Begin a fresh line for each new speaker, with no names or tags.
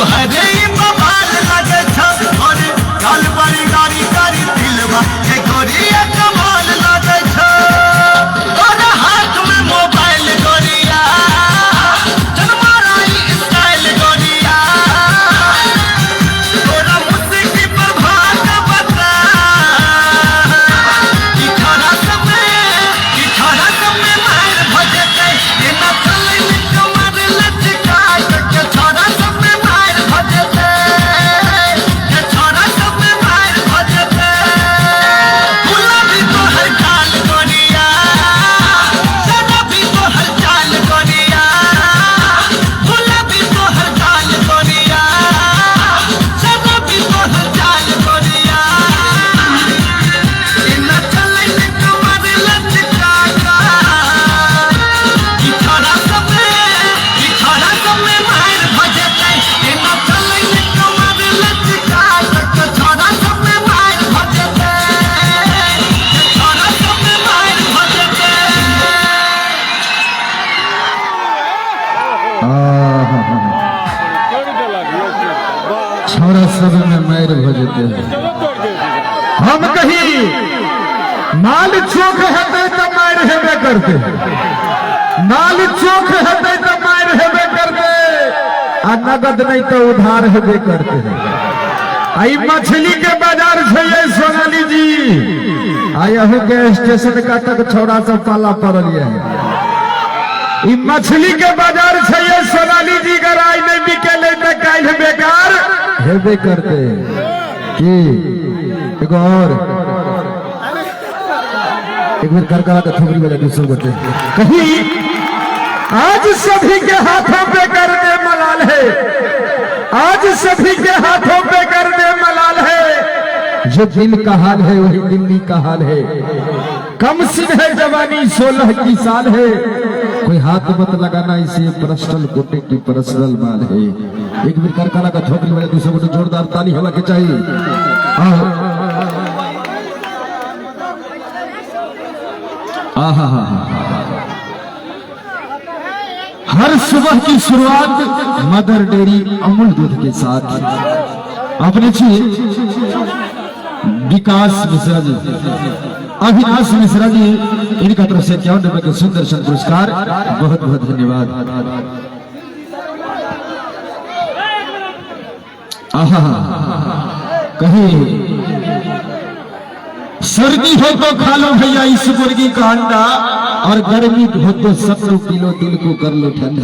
तोहरे बवाल लगे छ और गाल बड़ी गाड़ी करी दिलवा के गोरिया कमाल लगे छ तोरा हाथ में मोबाइल गोरिया जनमाराई स्टाइल गोरिया तोरा मुस्की पर भाग बता कि छोरा सब में मार भजते ये ना चले कमर लचका के छोरा सब में मार भजते के छोरा सब में मार भजते गुलाबी तो हर गाल गोरिया शराबी तो हर चाल गोरिया गुलाबी तो हर गाल गोरिया शराबी तो हर चाल गोरिया ये ना चले कमर लचका कि छोरा सब में मार भजते ये ना चले कमर लचका के छोरा सब में मार भजते के छोरा सब में मार भजते
छोरा सब में मैर भजते हम कही माल चोख हेते तो मैर हेबे करते माल चोख हेते तो मैर हेबे करते आ नगद नहीं तो उधार हेबे करते आई मछली के बाजार छै ये सोनाली जी आयहू के स्टेशन का तक छोरा सब पाला पड़ल है ई मछली के बाजार छै ये सोनाली जी अगर आई नहीं बिकेले तो काल बेकार हेबे करते की एगो और एक बार कर करा तो थोड़ी वाला दूसरों को कहीं आज सभी के हाथों पे करने मलाल है आज सभी के हाथों पे करने मलाल है जो दिन का हाल है वही दिल्ली का हाल है कम सिन है जवानी 16 की साल है कोई हाथ मत लगाना इसे पर्सनल कोटे की पर्सनल माल है एक बार कर करा का ठोकरी वाले दूसरों को जोरदार ताली हवा के चाहिए आहा हर सुबह की शुरुआत मदर डेयरी अमूल दूध के साथ अपने विकास मिश्रा जी अविनाश मिश्रा जी इनका तरफ से 51 रुपए का सुंदर सन पुरस्कार बहुत बहुत धन्यवाद। आहा कहीं सर्दी हो तो खा लो भैया इस मुर्गी का अंडा और गर्मी हो तो 70 किलो दिल को कर लो ठंडा।